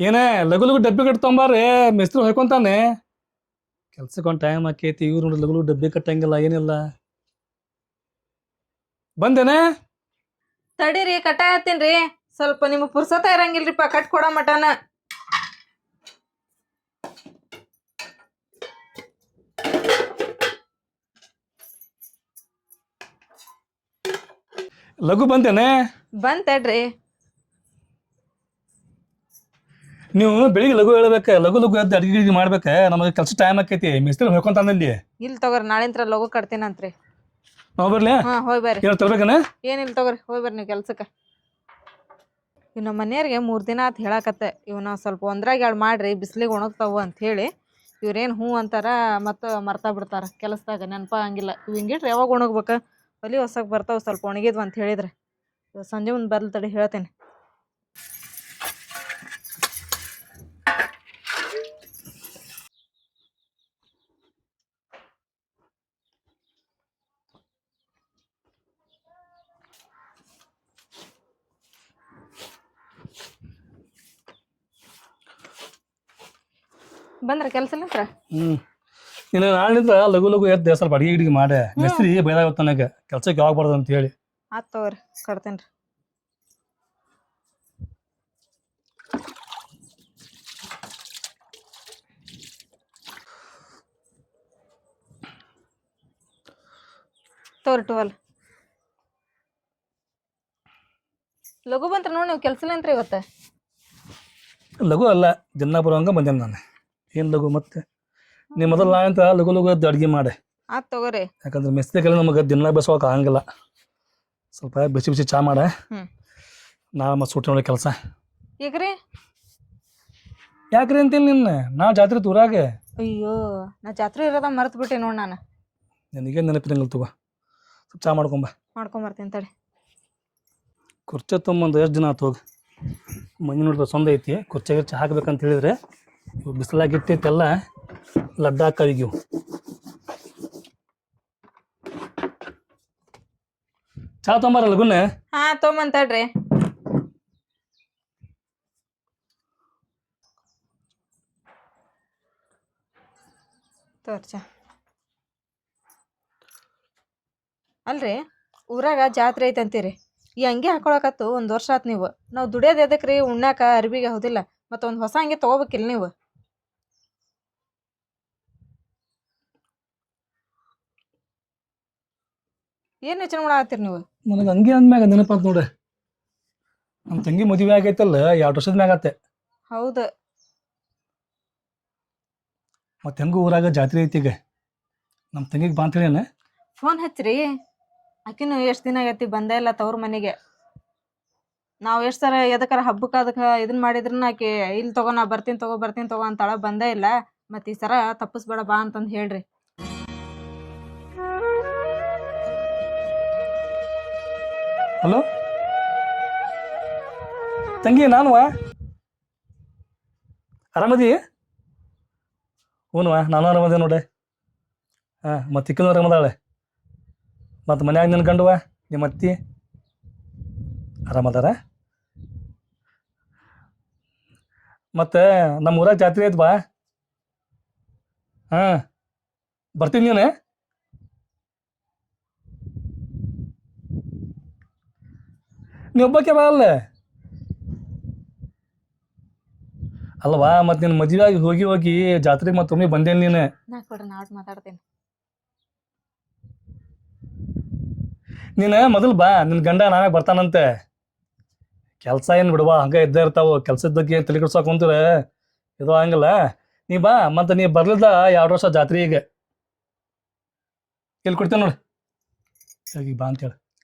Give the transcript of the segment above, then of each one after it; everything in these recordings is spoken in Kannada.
ಏನೇ ಲಗು ಲಗು ಡಬ್ಬಿ ಕಟ್ತೊಂಬಾರ್ರಿ ಮಿಸ್ತ್ರಿ ಹೊಯ್ಕೊಂತಾನೆ ಕೆಲ್ಸಕ್ಕೊಂದು ಟೈಮ್ ಆಕೈತಿ ಇವ್ರು ನೋಡಿ ಲಗು ಲಗು ಡಬ್ಬಿ ಕಟ್ಟಂಗಿಲ್ಲ ಏನಿಲ್ಲ ಬಂದೇನೆ ತಡೀರಿ ಕಟ್ಟಾಯತ್ತೀನ್ರಿ. ಸ್ವಲ್ಪ ನಿಮಗ್ ಪುರ್ಸತ ಇರಂಗಿಲ್ರಿಪ್ಪ ಕಟ್ ಕೊಡೋ ಮಟನ. ಲಘು ಬಂದೇನೆ ಬಂದ್ ತಡ್ರಿ. ನೀವು ಬೆಳಿಗ್ಗೆ ಲಘು ಹೇಳ್ಬೇಕ ಲಘು ಲಘು ಎದ್ದು ಅಡಿಗೆ ಗಿಡಿಗೆ ಮಾಡ್ಬೇಕ ನಮಗೆ ಕೆಲಸ ಟೈಮ್ ಆಕೈತಿ ಮಿಸ್ತ್ರಿ ಹೊಯ್ಕೊಂತಾನಲ್ಲಿ ಇಲ್ ತಗೋರಿ ನಾಳಿಂತ್ರ ಲಗು ಕಟ್ತೀನಂತ್ರಿ. ನಾವು ಬರ್ಲಿ ಹೋಯ್ ಬರ್ರಿ. ಏನು ತರ್ಬೇಕನ ಏನಿಲ್ಲ ತಗೋರಿ ಹೋಯ್ ಬರ್ರಿ ನೀವು ಕೆಲ್ಸಕ್ಕೆ. ಇವ್ ನಮ್ಮ ಮನೆಯವ್ರಿಗೆ 3 ದಿನ ಆತ್ ಹೇಳಾಕತ್ತೆ ಇವನ ಸ್ವಲ್ಪ ಒಂದ್ರಾಗ 2 ಮಾಡ್ರಿ ಬಿಸ್ಲಿಗೆ ಒಣಗ್ತಾವು ಅಂತ ಹೇಳಿ ಇವ್ರೇನು ಹ್ಞೂ ಅಂತಾರ ಮತ್ತು ಮರ್ತಾ ಬಿಡ್ತಾರ ಕೆಲಸದಾಗ ನೆನಪ ಹಂಗಿಲ್ಲ. ಇವ್ ಹಿಂಗಿಟ್ರಿ ಯಾವಾಗ ಒಣಗ್ಬೇಕು ಒಲಿ ಹೊಸಕ್ ಬರ್ತಾವ ಸ್ವಲ್ಪ ಒಣಗಿದ್ವು ಅಂತ ಹೇಳಿದ್ರೆ ಸಂಜೆ ಮುಂದೆ ಬರ್ಲಿ ತಡಿ ಹೇಳ್ತೇನೆ. ಬಂದ್ರ ಕೆಲಸ ಇಲ್ಲಂತ್ರ ನೀನು ನಾಳಿಂದ ಲಘು ಲಘು ಎದ್ದು ಸ್ವಲ್ಪ ಅಡಿಗೆ ಗಿಡಿಗೆ ಮಾಡೆ ಮಿಸ್ತ್ರಿ ಬೈದಾಗ ನನಗೆ ಕೆಲ್ಸಕ್ಕೆ ಯಾವಾಗ ಬರೋದು ಅಂತ ಹೇಳಿ. ಆತ್ ತಗೋರಿ ಕಟ್ತೇನ್ರಿ. ತೋರಿ ಟುವಲ್ ಲಘು ಬಂತ್ರ ನೋಡಿ ನೀವು ಕೆಲ್ಸ ಇಲ್ಲಂತ್ರಿ ಇವತ್ತ. ಲಘು ಅಲ್ಲ ದಿನ ಬರೋಂಗ ಬಂದೇನೆ ನಾನು ಏನು ಲಘು ಮತ್ತೆ ನೀ ಮೊದಲು ನಾಳಂತ ಲಘು ಲಘು ಎದ್ದು ಅಡ್ಗೆ ಮಾಡೆ. ಆತ್ ತಗೋರಿ. ಯಾಕಂದ್ರೆ ಮಿಸ್ತ್ರಿಗೆಲ್ಲ ನಮಗೆ ದಿನ ಬೆಸೋಕೆ ಆಗಂಗಿಲ್ಲ. ಸ್ವಲ್ಪ ಬಿಸಿ ಬಿಸಿ ಚಾ ಮಾಡ ನಾಳೆ ಮತ್ತೆ ಸೂಟಿ ನೋಡಿ ಕೆಲಸ. ಈಗ್ರಿ ಯಾಕ್ರಿ ಅಂತೀನಿ ನಿನ್ನ ನಾ ಜಾತ್ರೆ ತೂರಾಗ. ಅಯ್ಯೋ ನಾ ಜಾತ್ರೆ ಇರೋದ ಮರ್ತು ಬಿಟ್ಟೆ ನೋಡಿ ನಾನು. ನನಗೇನು ನೆನಪಿರಂಗಿಲ್ಲ ತಗೋ ಸ್ವಲ್ಪ ಚಾ ಮಾಡ್ಕೊಂಬರ್ತೀನಿ ತಡಿ. ಕುರ್ಚಿ ತೊಗೊಂಬಂದು ಎಷ್ಟು ದಿನ ಆತು ಹೋಗಿ ಮನೆ ನೋಡಿದ್ರೆ ಸೊಂದ ಐತಿ ಕುರ್ಚಿಗೆ ಚಾ ಹಾಕ್ಬೇಕಂತ ಹೇಳಿದ್ರೆ ಬಿಸಿಲಾಗಿ ಇಟ್ಟೈತೆಲ್ಲ ಲಡ್ಡ ಕಳಿಗಿವು. ಚಾ ತೊಂಬಾರಲ್ಲ ಗುನ್ನೆ. ಹಾ ತೊಗೊಂಬಂತಡ್ರಿ. ತೋರ್ಚ ಅಲ್ರಿ ಊರಾಗ ಜಾತ್ರೆ ಐತಂತೀರಿ ಈ ಅಂಗಿ ಹಾಕೊಳಕತ್ತು 1 ವರ್ಷ ಆತ್. ನಾವು ದುಡಿಯೋದು ಎದಕ್ರಿ ಉಣ್ಣಾಕ ಅರ್ಬಿಗೆ ಹೌದಿಲ್ಲ ಮತ್ತು ಒಂದು ಹೊಸ ಅಂಗಿ ತೊಗೋಬೇಕಿಲ್ಲ ನೀವು. ಏನು ಯೋಚನೆ ಮಾಡತ್ತೀರಿ ನೀವು? ನನಗೆ ಹಂಗೆ ಅಂದ್ಮ್ಯಾಗ ನೆನಪಾತ್ ನೋಡ್ರಿ ನಮ್ಮ ತಂಗಿ ಮದುವೆ ಆಗೈತಲ್ಲ 2 ವರ್ಷದ ಮ್ಯಾಗ ಆತೆ. ಹೌದು ಮತ್ತೆ ಹೆಂಗೂ ಊರಾಗ ಜಾತ್ರೆ ಐತಿ ಈಗ ನಮ್ಮ ತಂಗಿಗೆ ಬಾ ಅಂತೇಳಿ ಫೋನ್ ಹಚ್ಚ್ರಿ. ಆಕಿನೂ ಎಷ್ಟು ದಿನ ಆಗೈತಿ ಬಂದೇ ಇಲ್ಲ ತವ್ರ ಮನೆಗೆ. ನಾವು ಎಷ್ಟು ಸರ ಎದಕ್ಕಾರ ಹಬ್ಬಕ್ಕೆ ಅದಕ್ಕೆ ಇದನ್ನ ಮಾಡಿದ್ರನ್ನ ಆಕೆ ಇಲ್ಲಿ ತಗೋ ನಾ ಬರ್ತೀನಿ ತಗೋ ಅಂತಾಳ ಬಂದೇ ಇಲ್ಲ. ಮತ್ತು ಈ ಸರ ತಪ್ಪಿಸ್ಬೇಡ ಬಾ ಅಂತಂದು ಹೇಳ್ರಿ. ಹಲೋ ತಂಗಿ ನಾನು ಆರಾಮದಿ? ಹ್ಞೂ ನಾನು ಆರಾಮದೆ ನೋಡೆ. ಮತ್ತು ಇಕ್ಕನೂ ಆರಾಮದಾಳೆ. ಮತ್ತು ಮನ್ಯಾಗ ನಿನ್ನ ಗಂಡುವ ನಿಮ್ಮ ಅತ್ತಿ ಆರಾಮದಾರ? ಮತ್ತು ನಮ್ಮ ಊರಾಗ ಜಾತ್ರೆ ಐತೆ ಬಾ. ಬರ್ತೀನಿ ನೀನು. ನೀ ಒಬ್ಬಕ್ಕೆ ಬಾ ಅಲ್ವಾ ಮತ್ತೆ ನಿನ್ನ ಮದುವೆ ಆಗಿ ಹೋಗಿ ಹೋಗಿ ಜಾತ್ರೆಗೆ ಮತ್ತೊಮ್ಮೆ ಬಂದೇನೆ ನೀನು. ಮಾತಾಡ್ತೀನಿ. ನೀನು ಮೊದಲು ಬಾ ನಿನ್ನ ಗಂಡ ನಾವೇ ಬರ್ತಾನಂತೆ. ಕೆಲಸ ಏನು ಬಿಡುವ ಹಂಗೆ ಇದ್ದೇ ಇರ್ತಾವೆ ಕೆಲ್ಸದ ಬಗ್ಗೆ ತಲೆ ಕೆಡ್ಸೋಕೆ ಕುಂತಾರೆ ಇದು ಹಂಗಲ್ಲ. ನೀ ಬಾ ಮತ್ತು ನೀ ಬರ್ಲಿದ್ದ 2 ವರ್ಷ ಜಾತ್ರೆಗೆ ಎಲ್ಲಿ ಕೊಡ್ತೇನೆ ನೋಡಿ ಈಗ ಬಾ ಅಂತೇಳಿ.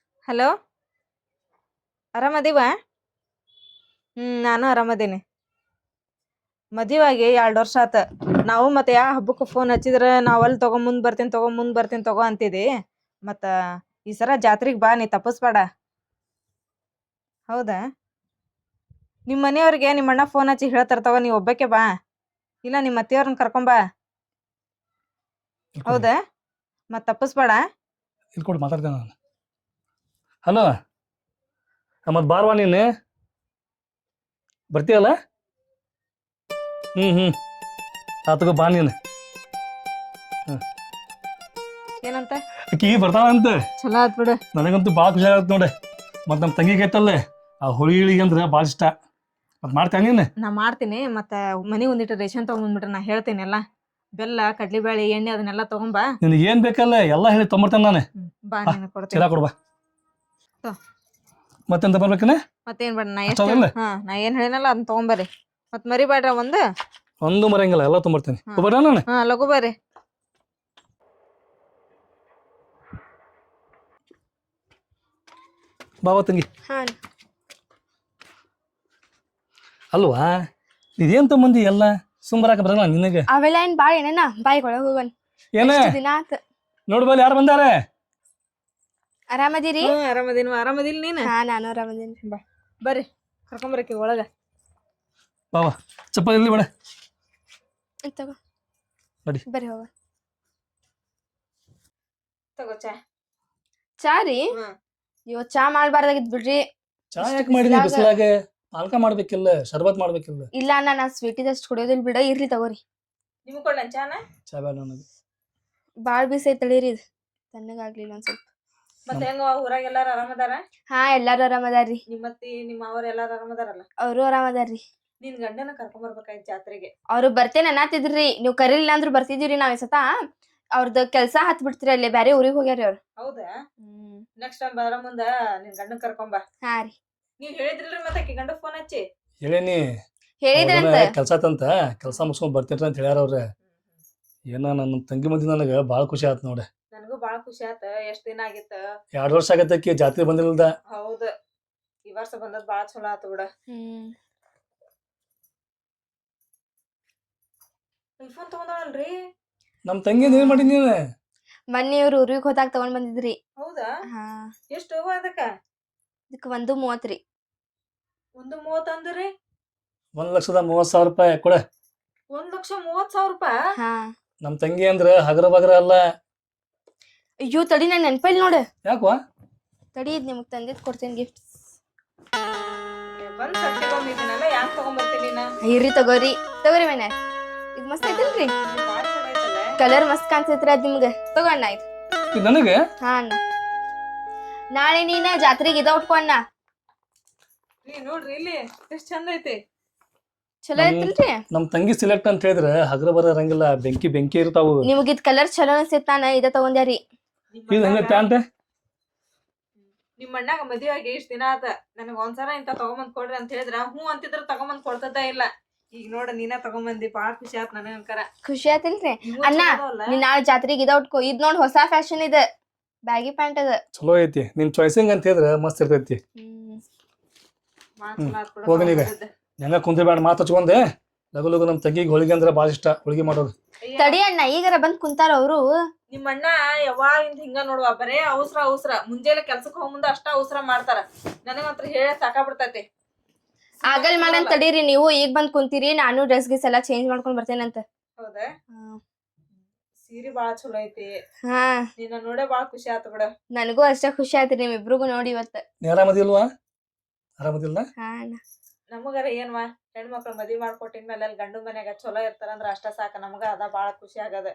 ಹಲೋ ಆರಾಮದೀವ? ನಾನು ಆರಾಮದೀನಿ. ಮದುವಾಗಿ 2 ವರ್ಷ ಆತ. ನಾವು ಮತ್ತೆ ಯಾವ ಹಬ್ಬಕ್ಕೆ ಫೋನ್ ಹಚ್ಚಿದ್ರೆ ನಾವು ಅಲ್ಲಿ ಮುಂದೆ ಬರ್ತೀನಿ ತಗೋ ಅಂತಿದ್ದಿ. ಮತ್ತು ಈ ಸರ ಜಾತ್ರೆಗೆ ಬಾ ನೀ ತಪ್ಪಿಸ್ಬೇಡ. ಹೌದಾ ನಿಮ್ಮ ಮನೆಯವ್ರಿಗೆ ನಿಮ್ಮ ಅಣ್ಣ ಫೋನ್ ಹಚ್ಚಿ ಹೇಳ್ತಾರೆ ತಗೋ ನೀವು ಒಬ್ಬಕ್ಕೆ ಬಾ. ಇಲ್ಲ ನಿಮ್ಮ ಅತ್ತೆಯವ್ರನ್ನ ಕರ್ಕೊಂಬಾ. ಹೌದಾ ಮತ್ತು ತಪ್ಪಿಸ್ಬೇಡ. ಇಲ್ಲಿ ಕೊಡು ಮಾತಾಡ್ತೇನೆ ನಾನು. ಹಲೋ ಮತ್ತು ಬಾರ್ವಾ ನೀನು ಬರ್ತೀಯಲ್ಲ? ಹ್ಞೂ ಆತಗ ಬಾ ನೀನು ಏನಂತ ಆಕಿ ಬರ್ತಾಳಂತ ಚಲೋ ಆತ್ ಬಿಡು. ನನಗಂತೂ ಭಾಳ ಖುಷಿ ಆಗತ್ತೆ ನೋಡಿ. ಮತ್ತು ನಮ್ಮ ತಂಗಿಗೆ ಐತಲ್ಲ ಆ ಹುಳಿ ಇಳಿಗೆ ಅಂದ್ರೆ ಭಾಳ ಇಷ್ಟ. ಮತ್ತು ಮಾಡ್ತೇನೆ ನೀನು? ನಾ ಮಾಡ್ತೀನಿ. ಮತ್ತೆ ಮನೆಗೆ ಒಂದಿಟ್ಟು ರೇಷನ್ ತೊಗೊಂಡ್ಬಿಟ್ರೆ ನಾ ಹೇಳ್ತೀನಿ ಎಲ್ಲ. ಬೆಲ್ಲ ಕಡ್ಲಿಬೇಳೆ ಎಣ್ಣೆ ಅದನ್ನೆಲ್ಲ ತಗೊಂಬಾ. ನಿನಗೆ ಏನು ಬೇಕಲ್ಲ ಎಲ್ಲ ಹೇಳಿ ತೊಂಬರ್ತೇನೆ ನಾನು. ಬಾ ಬಾ, ನೀನು ಕೊಡ್ತೀನಿ. ಚೀಲ ಕೊಡ್ಬಾ. ತೊ. ಮತ್ತೆಂತ ಬರ್ಬೇಕನ? ಮತ್ತೇನ್ ಬೇಡ, ನಾ ಎಷ್ಟು ಅಷ್ಟೊಂದಿಲ್ಲ? ನಾ ಏನ್ ಹೇಳಿನಲ್ಲ ಅದನ್ನ ತಗೊಂಬರ್ರಿ. ಮತ್ ಮರಿಬೇಡ್ರ ಒಂದು ಮರಂಗಿಲ್ಲ, ಎಲ್ಲ ತೊಂಬರ್ತೇನೆ. ಹಾ. ಬರ್ರ ನಾನು. ಲಘು ಬರ್ರಿ. ಬಾವ ತಂಗಿ. ಹಾಂ ಅಲ್ವಾ ಇದೇನ್ ತಗೊಂಬಂದಿ ಎಲ್ಲ? ಸುಂಬರಾಕ ಬರಲ್ಲ ನಿನಗೆ? ಅವೆಲ್ಲ ಏನ್ ಬಾಳ ಏನೇನ ಬಾಯಿಗೆ ಒಳಗೆ ಹೋಗನ್ ಏನ ದಿನ ಆತ. ನೋಡ್ಬಲ್ಲಿ ಯಾರು ಬಂದಾರೆ? ಆರಾಮದಿರಿ? ಆರಾಮದಿಲ್ಲ ನೀನು? ಹಾ ನಾನು ಆರಾಮದೀನಿ. ಬಾ ಬರ್ರಿ, ಕರ್ಕೊಂಬರಕ್ಕೆ ಒಳಗ. ಬಾವ ಚಪ್ಪಲ್ ಇಲ್ಲಿ ಬೇಡ ತಗೋ ನಡಿ. ಬರ್ರಿ ಹೋಗ. ತಗೋ ಚಾ. ಚಾ ರೀ? ಇವತ್ ಚಾ ಮಾಡ್ಬಾರ್ದಾಗಿತ್ ಬಿಡ್ರಿ. ಚಾ ಯಾಕೆ ಮಾಡಿದ್ರಿ ಬಿಸಿಲಾಗ? ಪಾಲ್ಕ ಮಾಡ್ಬೇಕಿಲ್ಲ, ಶರ್ಬತ್ ಮಾಡ್ಬೇಕಿಲ್ಲ? ಇಲ್ಲ ಅಣ್ಣ, ನಾ ಸ್ವೀಟ್ ಇದಷ್ಟು ಕುಡಿಯೋದಿಲ್ ಬಿಡ. ಇರ್ಲಿ ತಗೋರಿ. ನಿಮ್ಗೆ ಕೊಡ್ಲ ಚಾನ? ಚಾ ಬೇಡ ನನಗೆ. ಬಾಳ್ ಬಿಸಿ ಐತಳಿರಿ ಇದು, ತಣ್ಣಗಾಗ್ಲಿಲ್ಲ ಒಂದ್ ಸ್ವಲ್ಪ. ಮತ್ತೆ ಹೆಂಗ ಊರಾಗ ಎಲ್ಲಾರು ಆರಾಮದಾರ? ಹಾ ಎಲ್ಲಾರು ಆರಾಮದಾರ್ರಿ. ನಿಮ್ಮತ್ತಿ ನಿಮ್ಮ ಅವ್ರ ಎಲ್ಲಾರು ಆರಾಮದಾರಲ್ಲ? ಅವರು ಆರಾಮದಾರ್ರಿ. ನಿನ್ ಗಂಡನ ಕರ್ಕೊಂಬರ್ಬೇಕಾಯ್ತು ಜಾತ್ರೆಗೆ. ಅವ್ರು ಬರ್ತೇನೆ ಅನ್ನತಿದ್ರಿ, ನೀವ್ ಕರೀಲಿಲ್ಲ ಅಂದ್ರು ಬರ್ತಿದೀವ್ರಿ ನಾವ್ ಈ ಸತ. ಅವ್ರದ್ದು ಕೆಲ್ಸ ಹತ್ ಬಿಡ್ತೀರಿ, ಅಲ್ಲಿ ಬ್ಯಾರೆ ಊರಿಗೆ ಹೋಗ್ಯಾರಿ ಅವ್ರು. ಹೌದಾ? ನೆಕ್ಸ್ಟ್ ಟೈಮ್ ಬರ ಮುಂದ ನಿನ್ ಗಂಡನ್ ಕರ್ಕೊಂಬ. ಹಾ ರೀ. ನೀವ್ ಹೇಳಿದ್ರಲ್ರಿ ಮತ್ತೆ ಆಕಿ ಗಂಡ ಫೋನ್ ಹಚ್ಚಿ ಹೇಳೇನಿ ಹೇಳಿದ್ರಂತ. ಕೆಲ್ಸ ಆತಂತ, ಕೆಲ್ಸ ಮುಗಿಸ್ಕೊಂಡ್ ಬರ್ತೀರ ಅಂತ ಹೇಳ್ಯಾರ ಅವ್ರ. ಏನ ನನ್ನ ತಂಗಿ ಮಂದಿ ನನಗೆ ಭಾಳ ಖುಷಿ ಆಯ್ತು ನೋಡಿ. ನನಗೂ ಬಾಳ ಖುಷಿ ಆತ. ಎಷ್ಟ್ ದಿನ ಆಗಿತ್ತ? 2 ವರ್ಷ ಆಗತ್ತಕ್ಕಿ ಜಾತ್ರೆ ಬಂದಿಲ್ದ. ಹೌದ, ಈ ವರ್ಷ ಬಂದದ್ ಬಾಳ ಚಲೋ ಆತು ಬಿಡ. ಐಫೋನ್ ತಗೊಂಡಾಳಲ್ರಿ ನಮ್ ತಂಗಿ ಏನ್ ಮಾಡಿ ನೀನು? ಮೊನ್ನೆ ಇವ್ರು ಊರಿಗೆ ಹೋದಾಗ ತಗೊಂಡ್ ಬಂದಿದ್ರಿ. ಹೌದಾ? ಹಾ. ಎಷ್ಟು ಅದಕ್ಕ? ಇದಕ್ 1.30 ರೀ. 1.30 ಅಂದ್ರಿ? 1,30,000 ರೂಪಾಯಿ ಕೊಡ. 1,30,000 ರೂಪಾಯಿ? ಹಾ. ನಮ್ ತಂಗಿ ಅಂದ್ರ ಹಗರ ಬಗರ ಅಲ್ಲ. ಅಯ್ಯೋ ತಡಿ, ನನ್ ನೆನ್ಪೈಲ್ ನೋಡು. ಯಾಕವಾ? ತಡಿ, ಇದ್ ನಿಮಗ್ ತಂದಿದ್ ಕೊಡ್ತೇನೆ ಗಿಫ್ಟ್. ಬಂದ್ ಸರ್ತಿಗೊಮ್ಮೆ ಇದನ್ನೆಲ್ಲ ಯಾಕೆ ತಗೊಂಡ್ಬರ್ತೀನಿ ನಾ? ಇರ್ರಿ ತಗೋರಿ. ತಗೋರಿ ಮನೆ, ಇದ್ ಮಸ್ತ್ ಐತಲ್ರಿ? ಬಾಳ ಚಲೋ ಐತಲ್ಲ? ಕಲರ್ ಮಸ್ತ್ ಕಾಣ್ತೈತ್ರಿ ಅದ್ ನಿಮ್ಗೆ. ತಗೋ ಅಣ್ಣ ಇದು. ಇದು ನನಗೆ? ಹಾ ಅಣ್ಣ, ನಾಳೆ ನೀನ ಜಾತ್ರೆಗೆ ಇದ ಉಟ್ಕೊ ಅಣ್ಣ. ನೋಡ್ರಿ ಇಲ್ಲಿ ಎಷ್ಟ್ ಚಂದ ಐತಿ. ಚಲೋ ಐತಿಲ್ರಿ? ನಮ್ ತಂಗಿ ಸಿಲೆಕ್ಟ್ ಅಂತ ಹೇಳಿದ್ರೆ ಹಗರ ಬರ ಇರಂಗಿಲ್ಲ, ಬೆಂಕಿ ಬೆಂಕಿ ಇರ್ತಾವು. ನಿಮ್ಗೆ ಇದ್ ಕಲರ್ ಚಲೋ ಅನ್ಸೈತ್, ನಾನ ಇದ ತಗೊಂಡ್ಯಾರಿ. ಇದು ಹೆಂಗ ಪ್ಯಾಂಟ್? ನಿಮ್ ಅಣ್ಣಾಗ ಮದ್ವೆ ಆಗಿ ಇಷ್ಟ ದಿನ ಆತ. ನನಗ್ ಒಂದ್ಸಲ ಇಂತ ತಗೊಂಬಂದ್ ಕೊಡ್ರಿ ಅಂತ ಹೇಳಿದ್ರ ಹ್ಞೂ ಅಂತಿದ್ರ ತಗೊಂಬಂದ್ ಕೊಡ್ತದ ಇಲ್ಲ. ಈಗ ನೋಡ ನೀನ ತಗೊಂಬಂದಿ, ಬಾಳ ಖುಷಿ ಆತ್ ನನಗಂಕರ. ಖುಷಿ ಆತಿಲ್ರಿ? ಅಣ್ಣ ನೀನ್ ನಾಳೆ ಜಾತ್ರೆಗೆ ಇದ ಉಟ್ಕೋ. ಇದ್ ನೋಡ್ ಹೊಸ ಫ್ಯಾಷನ್ ಇದೆ, ಬ್ಯಾಗಿ ಪ್ಯಾಂಟ್ ಅದ. ಚಲೋ ಐತಿ. ನಿನ್ ಚಾಯ್ಸಿಂಗ್ ಅಂತ ಹೇಳಿದ್ರೆ ಮಸ್ತ್ ಇರ್ತೈತಿ. ಹೋಗನೀಗ ಹೆಂಗ ಕುಂದ್ರಿ ಬೇಡ, ಮಾತು ಹಚ್ಕೊಂಡೆ. ಲಗು ಲಗು ನಮ್ ತಂಗಿಗೆ ಹೋಳಿಗೆ ಅಂದ್ರೆ ಭಾಳ ಇಷ್ಟ, ಹೋಳಿಗೆ ಮಾಡೋದು. ತಡಿ ಅಣ್ಣ, ಈಗಾರ ಬಂದ್ ಕುಂತಾರ ಅವ್ರು. ನಿಮ್ಮ ಅಣ್ಣ ಯಾವಾಗಿಂದ ಹಿಂಗ ನೋಡುವ, ಬರೇ ಅವಸರ ಮುಂಜಾನೆ ಕೆಲ್ಸಕ್ ಹೋಗ್ ಮುಂದ ಅಷ್ಟ ಅವಸರ ಮಾಡ್ತಾರ. ನನಗಂತ್ರ ಹೇಳ ಸಾಕಾಗ್ಬಿಡ್ತೈತಿ. ಆಗಲ್ ಮಾಡನ್ ತಡೀರಿ, ನೀವು ಈಗ ಬಂದ್ ಕುಂತೀರಿ. ನಾನು ಡ್ರೆಸ್ ಗಿಸ್ ಎಲ್ಲಾ ಚೇಂಜ್ ಮಾಡ್ಕೊಂಡ್ ಬರ್ತೇನಂತ. ಹೌದಾ? ಸೀರೆ ಬಾಳ ಚಲೋ ಐತಿ. ಹಾ, ನಿನ್ನ ನೋಡೇ ಬಾಳ ಖುಷಿ ಆತ ಬಿಡ. ನನಗೂ ಅಷ್ಟ ಖುಷಿ ಆಯ್ತು ನಿಮ್ಮಿಬ್ರಿಗೂ ನೋಡಿ ಇವತ್ತ. ನೀ ಆರಾಮದಿಲ್ವಾ? ಆರಾಮದಿಲ್ಲ? ಹಾ ಅಣ್ಣ. ನಮಗಾರ ಏನ್ವಾ, ಹೆಣ್ಮಕ್ಳು ಮದ್ವಿ ಮಾಡ್ಕೊಟ್ಟಿದ್ಮೇಲೆ ಅಲ್ಲಿ ಗಂಡು ಮನ್ಯಾಗ ಚಲೋ ಇರ್ತಾರಂದ್ರ ಅಷ್ಟ ಸಾಕ. ನಮಗ ಅದ ಬಾಳ ಖುಷಿ ಆಗದ.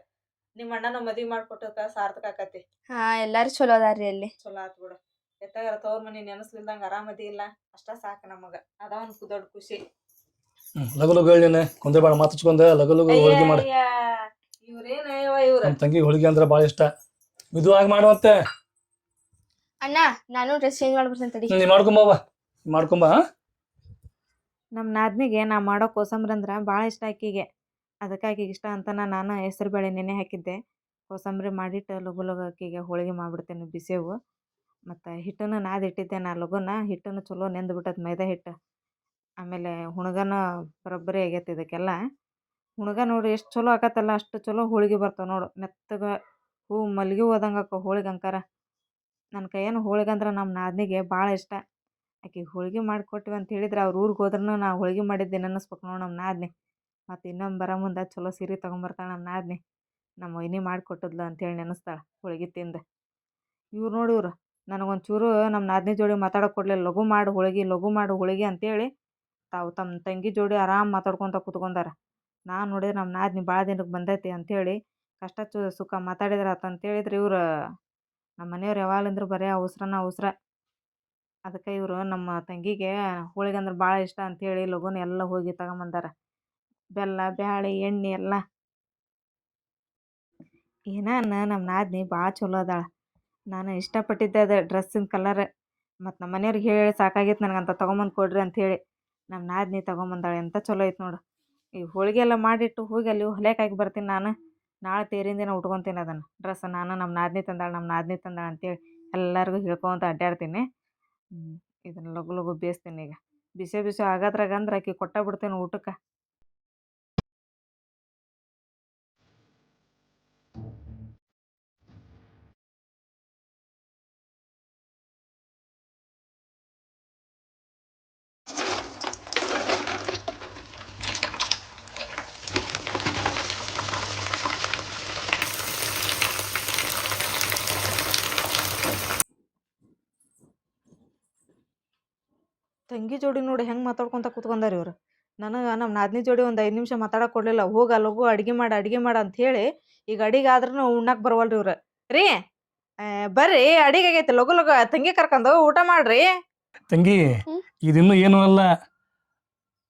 ನಿಮ್ಮ ಅಣ್ಣನ ಮದ್ವಿ ಮಾಡ್ಕೊಟ್ಟಕ ಸಾರ್ಥಕ ಆಕತಿ. ಹಾ, ಎಲ್ಲಾರು ಚಲೋ ಅದಾರ್ರಿ ಅಲ್ಲಿ. ಚಲೋ ಆತ್ ಬಿಡು. ಎತ್ತಾಗಾರ ತವ್ರ ಮನಿ ನೆನಸ್ಲಿಲ್ದಂಗ ಆರಾಮದಿ ಇಲ್ಲ, ಅಷ್ಟ ಸಾಕ ನಮಗ. ಅದ ಒಂದ್ ದೊಡ್ಡ ಖುಷಿ. ಲಗು ಲಗು ಹೇಳಿ ಕುಂದ್ರೆ ಬೇಡ, ಮಾತು ಹಚ್ಕೊಂಡೆ. ಲಗು ಲಗು ಹೋಳಿಗೆ ಮಾಡಿ. ಇವ್ರೇನ ಇವ್ರ ನಮ್ ತಂಗಿ ಹೋಳಿಗೆ ಅಂದ್ರೆ ಭಾಳ ಇಷ್ಟ. ಮಿದುವಾಗಿ ಮಾಡುವಂತೆ. ಅಣ್ಣ, ನಾನು ಡ್ರೆಸ್ ಚೇಂಜ್ ಮಾಡ್ಬರ್ತೇನೆ ತಡಿ. ನೀ ಮಾಡ್ಕೊಂಬ. ನಮ್ಮ ನಾದ್ನಿಗೆ ನಾ ಮಾಡೋ ಕೋಸಂಬರಿ ಅಂದ್ರ ಭಾಳ ಇಷ್ಟ ಆಕಿಗೆ. ಅದಕ್ಕೆ ಆಕಿಗೆ ಇಷ್ಟ ಅಂತ ನಾನು ಹೆಸರು ಬೇಳೆ ನೆನೆ ಹಾಕಿದ್ದೆ. ಕೋಸಂಬರಿ ಮಾಡಿಟ್ಟು ಲಗು ಲಗು ಆಕಿಗೆ ಹೋಳಿಗೆ ಮಾಡ್ಬಿಡ್ತೇನೆ ಬಿಸಿವು. ಮತ್ತು ಹಿಟ್ಟನ್ನು ನಾದಿಟ್ಟಿದ್ದೆ. ನಾ ಲಗುನ ಹಿಟ್ಟನ್ನು ಚಲೋ ನೆಂದ್ಬಿಟ್ಟದ, ಮೈದಾ ಹಿಟ್ಟು. ಆಮೇಲೆ ಹುಣಗನ ಬರೋಬ್ಬರಿ ಆಗೈತೆ ಇದಕ್ಕೆಲ್ಲ. ಹುಣಗ ನೋಡು ಎಷ್ಟು ಚಲೋ ಆಕತ್ತಲ್ಲ, ಅಷ್ಟು ಚಲೋ ಹೋಳಿಗೆ ಬರ್ತಾವೆ ನೋಡು. ಮೆತ್ತಗೆ ಮಲ್ಗೆ ಹೋದಂಗೆ ಆಕೋ ಹೋಳಿಗೆ ಅಂಕಾರ. ನನ್ನ ಕೈಯೇನು ಹೋಳಿಗೆ ಅಂದ್ರೆ ನಮ್ಮ ನಾದ್ನಿಗೆ ಭಾಳ ಇಷ್ಟ. ಆಕಿಗೆ ಹೋಳಿಗೆ ಮಾಡಿಕೊಟ್ಟಿವಿ ಅಂತ ಹೇಳಿದ್ರೆ ಅವ್ರ ಊರಿಗೆ ಹೋದ್ರೂ ನಾ ಹೋಳಿಗೆ ಮಾಡಿದ್ದೆ ನೆನೆಸ್ಬೇಕು ನೋಡಿ ನಮ್ಮ ನಾದ್ನಿ. ಮತ್ತು ಇನ್ನೊಮ್ಮೆ ಬರೋ ಮುಂದೆ ಚಲೋ ಸೀರೆ ತೊಗೊಂಬರ್ತಾಳೆ ನಮ್ಮ ನಾದ್ನಿ. ನಮ್ಮ ವೈನಿ ಮಾಡಿಕೊಟ್ಟದ್ಲು ಅಂತೇಳಿ ನೆನೆಸ್ತಾಳೆ ಹೋಳಿಗೆ ತಿಂದು. ಇವ್ರು ನೋಡಿ, ಇವ್ರು ನನಗೊಂಚೂರು ನಮ್ಮ ನಾದ್ನಿ ಜೋಡಿ ಮಾತಾಡೋಕೆ ಕೊಡಲಿಲ್ಲ. ಲಘು ಮಾಡು ಹೋಳಿಗೆ ಅಂತೇಳಿ ತಾವು ತಮ್ಮ ತಂಗಿ ಜೋಡಿ ಆರಾಮ್ ಮಾತಾಡ್ಕೊತ ಕೂತ್ಕೊಂಡಾರ. ನಾನು ನೋಡಿದ್ರೆ ನಮ್ಮ ನಾದ್ನಿ ಭಾಳ ದಿನಕ್ಕೆ ಬಂದೈತಿ ಅಂಥೇಳಿ ಕಷ್ಟ ಸುಖ ಮಾತಾಡಿದ್ರ ಅಂತೇಳಿದ್ರೆ ಇವ್ರು ನಮ್ಮ ಮನೆಯವ್ರು ಯಾವಾಗಲಂದ್ರೆ ಬರೀ ಅವಸ್ರ ಅದಕ್ಕೆ ಇವರು ನಮ್ಮ ತಂಗಿಗೆ ಹೋಳಿಗೆ ಅಂದ್ರೆ ಭಾಳ ಇಷ್ಟ ಅಂಥೇಳಿ ಲಘುನ ಎಲ್ಲ ಹೋಗಿ ತಗೊಂಬಂದಾರ. ಬೆಲ್ಲ ಬ್ಯಾಳಿ ಎಣ್ಣೆ ಎಲ್ಲ. ನಮ್ಮ ನಾದ್ನಿ ಭಾಳ ಚಲೋ ಅದಾಳ. ನಾನು ಇಷ್ಟಪಟ್ಟಿದ್ದೆ ಅದು ಡ್ರೆಸ್ಸಿನ ಕಲರ್. ಮತ್ತು ನಮ್ಮ ಮನೆಯವ್ರಿಗೆ ಹೇಳಿ ಸಾಕಾಗಿತ್ತು ನನಗಂತ ತೊಗೊಂಬಂದು ಕೊಡ್ರಿ ಅಂಥೇಳಿ. ನಮ್ಮ ನಾದ್ನಿ ತೊಗೊಂಬಂದಾಳೆ. ಎಂಥ ಚಲೋ ಐತೆ ನೋಡು. ಈ ಹೋಳಿಗೆ ಎಲ್ಲ ಮಾಡಿಟ್ಟು ಹೋಗಿ ಅಲ್ಲಿ ಹೊಲೆಕಾಗಿ ಬರ್ತೀನಿ ನಾನು. ನಾಳೆ ತೇರಿನ ದಿನ ಉಟ್ಕೊತೀನಿ ಅದನ್ನು ಡ್ರೆಸ್. ನಾನು ನಮ್ಮ ನಾದ್ನಿ ತಂದಾಳ ಅಂತೇಳಿ ಎಲ್ಲರಿಗೂ ಹೇಳ್ಕೊಂತ ಅಡ್ಡಾಡ್ತೀನಿ. ಇದನ್ನು ಲಘು ಬೇಯಿಸ್ತೀನಿ ಈಗ. ಬಿಸಿ ಆಗೋದ್ರಾಗ ಅಂದ್ರೆ ಆಕಿ ಕೊಟ್ಟ ಬಿಡ್ತೇನೆ ಊಟಕ್ಕೆ. ತಂಗಿ ಜೋಡಿ ನೋಡಿ ಹೆಂಗೆ ಮಾತಾಡ್ಕೊತ ಕೂತ್ಕೊಂಡಾರ ಇವ್ರು. ನನಗೆ ನಮ್ಮ ನಾದ್ನಿ ಜೋಡಿ ಒಂದು 5 ನಿಮಿಷ ಮಾತಾಡಕ್ಕೆ ಕೊಡಲಿಲ್ಲ. ಹೋಗಿ ಲಘು ಅಡುಗೆ ಮಾಡು ಅಂಥೇಳಿ ಈಗ ಅಡಿಗೆ ಆದ್ರೂ ಉಣ್ಣಕ್ಕೆ ಬರವಲ್ರಿ ಇವ್ರು. ರೀ ಬರ್ರಿ ಅಡಿಗೆ ಆಗೈತಿ. ಲಘು ತಂಗಿ ಕರ್ಕೊಂಡು ಊಟ ಮಾಡ್ರಿ. ತಂಗಿ ಇದಿನ್ನೂ ಏನು ಅಲ್ಲ,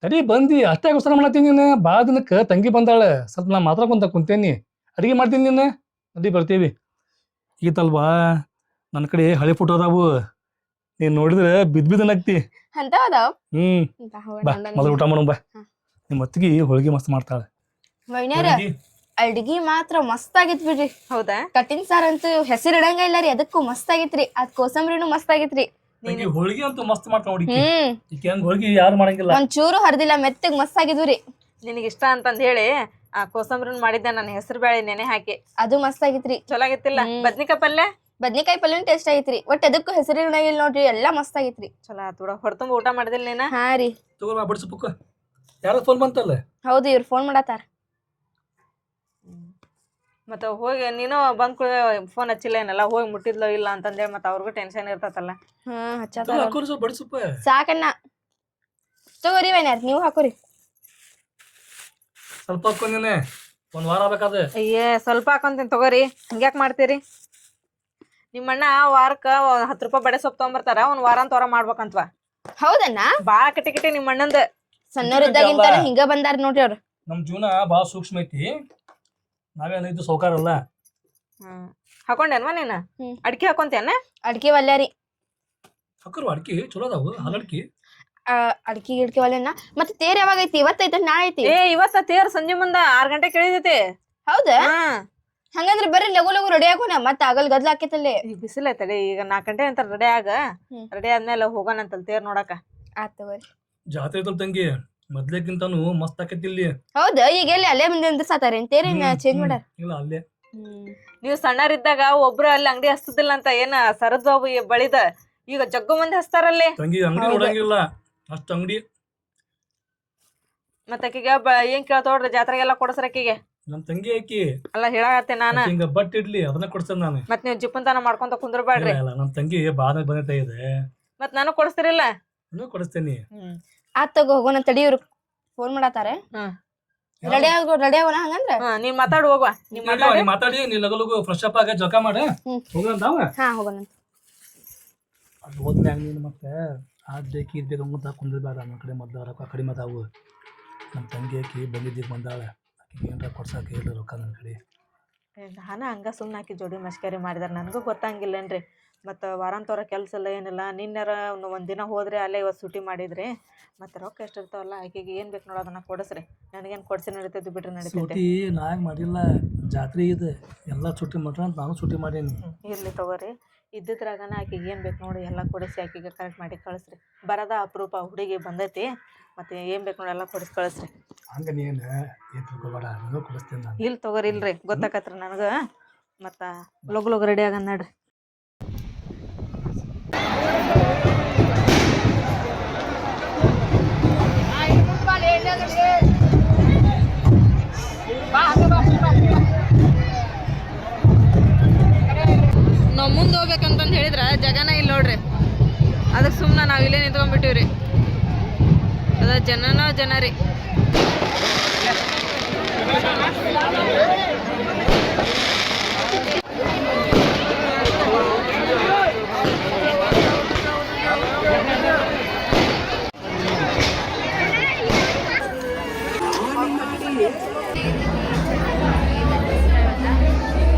ತಡಿ ಬಂದಿ ಅಷ್ಟೇ ಅವಸರ ಮಾಡತ್ತೀನಿ. ನೀನು ಭಾಳ ದಿನಕ್ಕೆ ತಂಗಿ ಬಂದಾಳೆ, ಸ್ವಲ್ಪ ನಾ ಮಾತಾಡ್ಕೊಂತ ಕುಂತೇನಿ. ಅಡಿಗೆ ಮಾಡ್ತೀನಿ ನೀನು, ನಡಿ ಬರ್ತೀವಿ. ಈತಲ್ವಾ ನನ್ನ ಕಡೆ ಹಳೆ ಫೋಟೋ ಅದಾವು, ನೀನು ನೋಡಿದ್ರೆ ಬಿದ್ದನಾಗ್ತಿ. ಅಂತ ಅದಾವ. ಬಾ ಮೊದಲು ಊಟ ಮಾಡೋಣ ಬಾ. ನಿಮ್ಮ ಅತ್ತಿಗೆ ಹೋಳಿಗೆ ಮಸ್ತ್ ಮಾಡ್ತಾಳೆ. ವೈನ್ಯಾರ ಅಡ್ಗಿ ಮಾತ್ರ ಮಸ್ತ್ ಆಗಿತ್ ಬಿಡ್ರಿ. ಹೌದಾ? ಕಟ್ಟಿನ ಸಾರ್ ಅಂತೂ ಹೆಸರು ಇಡಂಗ ಇಲ್ಲ ರೀ, ಅದಕ್ಕೂ ಮಸ್ತ್ ಆಗಿತ್ರಿ. ಅದ್ ಕೋಸಂಬರಿನೂ ಮಸ್ತ್ ಆಗಿತ್ರಿ. ಹೋಳಿಗೆ ಅಂತೂ ಮಸ್ತ್ ಮಾಡ್ತಾವ. ಹೋಳಿಗೆ ಯಾರು ಮಾಡಂಗಿಲ್ಲ. ಒಂಚೂರು ಹರಿದಿಲ್ಲ, ಮೆತ್ತಗ್ ಮಸ್ತ್ ಆಗಿದ್ವಿ. ನಿನಗೆ ಇಷ್ಟ ಅಂತಂದ್ ಹೇಳಿ ಆ ಕೋಸಂಬರಿನ ಮಾಡಿದ್ದೆ ನನ್ನ ಹೆಸರು ಬೇಳೆ ನೆನೆ ಹಾಕಿ. ಅದು ಮಸ್ತ್ ಆಗಿತ್ರಿ. ಚಲೋ ಆಗಿತ್ತಿಲ್ಲ? ಬದ್ನಿಕಾಯಿ ಪಲ್ಯನೂ ಟೇಸ್ಟ್ ಆಗಿತ್ರಿ. ಒಟ್ಟು ಅದಕ್ಕೂ ಹೆಸರು ಇಡಂಗಿಲ್ಲ ನೋಡ್ರಿ, ಎಲ್ಲಾ ಮಸ್ತ್ ಆಗಿತ್ರಿ. ಚಲೋ ಆತ್ ಬಿಡ. ಹೊರತುಂಬ ಊಟ ಮಾಡಿದಿಲ್ಲ ನೀನ? ಹಾ ರೀ. ಯಾರ ಫೋನ್ ಬಂತಲ್ಲ? ಹೌದು, ಇವ್ರು ಫೋನ್ ಮಾಡತ್ತಾರ. ಮತ್ತೆ ಹೋಗಿ ನೀನು ಬಂದ್ ಕೂಡ ಫೋನ್ ಹಚ್ಚಿಲ್ಲ ಏನಲ್ಲ, ಹೋಗಿ ಮುಟ್ಟಿದ್ಲೋ ಇಲ್ಲ ಅಂತಂದೇಳಿ ಮತ್ತೆ ಅವ್ರಿಗೂ ಟೆನ್ಷನ್ ಇರ್ತತಲ್ಲ. ಸಾಕಣ್ಣ ತಗೋರಿ ವೈನ್ಯಾರ, ನೀವು ಹಾಕೋರಿ. ಸ್ವಲ್ಪ ಹಾಕೊಂದೇನೆ, ಒಂದ್ ವಾರ ಬೇಕಾದ. ಅಯ್ಯೇ ಸ್ವಲ್ಪ ಹಾಕೊಂತೀನಿ ತಗೋರಿ, ಹಂಗ್ಯಾಕ್ ಮಾಡ್ತೀರಿ? ನಿಮ್ಮಣ್ಣ ವಾರಕ್ಕ 10 ರೂಪಾಯಿ ಬಡೆ ಸೊಪ್ಪು ತಗೊಂಬರ್ತಾರ, ಒಂದ್ ವಾರ ಅಂತ ಹೊರ ಮಾಡ್ಬೇಕಂತವ. ಹೌದಣ್ಣ? ಬಾಳ ಕಟಿ ನಿಮ್ಮ ಅಣ್ಣಂದ. ಸಣ್ಣವ್ರಿದ್ದಾಗಿಂತ ಹಿಂಗ ಬಂದಾರ ನೋಡ್ರಿ ಅವ್ರು. ನಮ್ ಜೀವನ ಬಾಳ ಸೂಕ್ಷ್ಮ ಐತಿ, ನಾವೇನಿದ್ದು ಸೌಕಾರ ಅಲ್ಲ. ಹಾಕೊಂಡೇನ್ವಾ ನೀನ? ಅಡ್ಕಿ ಹಾಕೊಂತೇನ? ಅಡ್ಕಿ ಒಲ್ಯಾರಿ. ಹಾಕರು ಅಡ್ಕಿ ಚಲೋ ಅದಾವು. ಹಾಲಡ್ಕಿ ಅಡ್ಕಿ ಗಿಡ್ಕಿ ಒಲೆನ. ಮತ್ತೆ ತೇರ್ ಯಾವಾಗ ಐತಿ? ಇವತ್ತೈತ ನಾಳೆ ಐತಿ? ಇವತ್ತ ತೇರ್ ಸಂಜೆ ಮುಂದ 6 ಗಂಟೆ ಕೇಳಿದೈತಿ. ಹೌದಾ? ಹಂಗಂದ್ರೆ ಬರ್ರಿ ಲಗು ರೆಡಿ ಆಗೋಣ, ಮತ್ತೆ ಆಗಲ್ ಗದ್ಲ ಆಕೇತಲ್ಲಿ. ಈಗ ಬಿಸಿಲ ಐತಡಿ, ಈಗ 4 ಗಂಟೆ ಅಂತ ರೆಡಿ ಆಗ. ರೆಡಿ ಆದ್ಮೇಲೆ ಹೋಗೋಣಂತಲ್ ತೇರ್ ನೋಡಕ. ಆತ್ ತಗೋರಿ. ಜಾತ್ರೆ ಐತಲ್ ತಂಗಿ, ಮೊದ್ಲೇಕಿಂತಾನು ಮಸ್ತ್ ಆಕೈತಿ ಇಲ್ಲಿ. ಹೌದಾ? ಈಗ ಎಲ್ಲಿ ಅಲ್ಲೇ ಮುಂದೆ ಸಾತಾರೇನ್ ತೇರಿನ ಚೇಂಜ್ ಮಾಡ್ಯಾರ? ಇಲ್ಲ ಅಲ್ಲೇ. ನೀವು ಸಣ್ಣರಿದ್ದಾಗ ಒಬ್ರು ಅಲ್ಲಿ ಅಂಗಡಿ ಹಸ್ತದಿಲ್ಲ ಅಂತ ಏನ ಸರದ್ ಬಳಿದ, ಈಗ ಜಗ್ಗು ಮಂದಿ ಹಸ್ತಾರಲ್ಲಿ. ತಂಗಿ ಅಂಗಡಿ ನೋಡಂಗಿಲ್ಲ ಅಷ್ಟ ಅಂಗಡಿ. ಮತ್ತೆ ಆಕಿಗೆ ಏನ್ ಕೇಳ್ತೋಡ್ರಿ ಜಾತ್ರೆಗೆಲ್ಲ ಕೊಡಸ್ರ ಆಕಿಗೆ. ನಮ್ ತಂಗಿ ಆಕಿ ಅಲ್ಲ ಹೇಳಾಗತ್ತೆ ನಾನ. ಹಿಂಗ ಬಟ್ ಇಡ್ಲಿ ಅದನ್ನ ಕೊಡ್ಸೇನ್ ನಾನು. ಮತ್ ನೀವು ಜಿಪ್ಪಂತನ ಮಾಡ್ಕೊಂತ ಕುಂದ್ರಬೇಡ್ರಿ. ನಮ್ ತಂಗಿ ಬಾದ ಬಂದೈತೆ ಇದೆ. ಮತ್ ನಾನು ಕೊಡಿಸ್ತಿರಿಲ್ಲ? ನಾನು ಕೊಡಿಸ್ತೇನಿ. ಆತ್ ತಗೋ, ಹೋಗೋಣ ತಡಿ. ಇವ್ರು ಫೋನ್ ಮಾಡಾತಾರೆ. ರೆಡಿ ಆಗೋಣ ಹಂಗಂದ್ರ. ನೀನ್ ಮಾತಾಡ್ ಹೋಗುವ. ಮಾತಾಡಿ ನೀ ಲಗು ಫ್ರೆಶ್ ಅಪ್ ಆಗ ಜೊಕ ಮಾಡ ಹೋಗೋಣ. ಹಾ ಹೋಗೋಣ. ಅದು ಹೋದ್ಮ್ಯಾಗ ನೀನು ಮತ್ತೆ ಅದ್ ಬೇಕು ಇದ್ ಬೇಕು ಅಂತ ಕುಂದ್ರಬೇಡ. ನಮ್ಮ ಕಡೆ ಮೊದ್ಲು ರೊಕ್ಕ ಕಡಿಮೆ ಅದಾವು. ನಮ್ಮ ತಂಗಿ ಆಕಿ ಬಂದಿದ್ದೀಗ ಬಂದಾಳೆ, ಆಕಿಗೆ ಏನಾರ ಕೊಡ್ಸಕ್ಕೆ ಹೇಳಿ ರೊಕ್ಕ ನನ್ನ ಕಡೆ. ನಾನು ಹಂಗ ಸುಮ್ಮನೆ ಆಕಿ ಜೋಡಿ ಮಸ್ಕರಿ ಮಾಡಿದಾರೆ, ನನಗೂ ಗೊತ್ತಾಗಿಲ್ಲೇನ್ರಿ. ಮತ್ತು ವಾರಾಂತವ್ರ ಕೆಲಸ ಇಲ್ಲ ಏನಿಲ್ಲ. ನಿನ್ನೆರ ಒಂದಿನ ಹೋದ್ರೆ ಅಲ್ಲೇ ಇವತ್ತು ಸೂಟಿ ಮಾಡಿದ್ರಿ. ಮತ್ತು ರೊಕ್ಕ ಎಷ್ಟಿರ್ತಾವಲ್ಲ ಆಕೆಗೆ ಏನು ಬೇಕು ನೋಡೋ ಅದನ್ನ ಕೊಡಿಸ್ರಿ. ನನಗೇನು ಕೊಡಿಸಿ ನಡೀತೈತಿ ಬಿಡ್ರಿ ನಡೀತೈತಿ. ಸೂಟಿ ನಾಗ ಮಾಡಿಲ್ಲ, ಜಾತ್ರೆ ಇದೆ ಎಲ್ಲ ಸೂಟಿ ಮಾಡ್ರ ಅಂತ ನಾನು ಸೂಟಿ ಮಾಡೀನಿ. ಇರಲಿ ತಗೋರಿ. ಇದ್ದಿದ್ರಾಗನ ಆಕೆಗೆ ಏನು ಬೇಕು ನೋಡಿ ಎಲ್ಲ ಕೊಡಿಸಿ ಆಕೆಗೆ ಕರೆಕ್ಟ್ ಮಾಡಿ ಕಳಿಸ್ರಿ. ಬರೋದ ಅಪರೂಪ ಹುಡುಗಿ ಬಂದೈತಿ, ಮತ್ತು ಏನು ಬೇಕು ನೋಡಿ ಎಲ್ಲ ಕೊಡಿಸಿ ಕಳಿಸ್ರಿ. ಹಂಗೆ ನೀನು ಏನು ತಿಳ್ಕೊಬೇಡ, ನಾನು ಕೊಡಿಸ್ತೀನಿ ನಾನು. ಇಲ್ಲಿ ತಗೋರಿ, ಇಲ್ರಿ ಗೊತ್ತಾಕತ್ರಿ ನನಗೆ. ಮತ್ತು ಲಗು ರೆಡಿ ಆಗನ್ ನಡ್ರಿ. ನಾವು ಮುಂದೆ ಹೋಗ್ಬೇಕಂತಂದು ಹೇಳಿದ್ರೆ ಜಗನ ಇಲ್ಲಿ ನೋಡ್ರಿ, ಅದಕ್ಕೆ ಸುಮ್ಮನೆ ನಾವು ಇಲ್ಲೇ ನಿಂತ್ಕೊಂಡ್ಬಿಟ್ಟಿವ್ರಿ. ಅದ ಜನ ರೀ.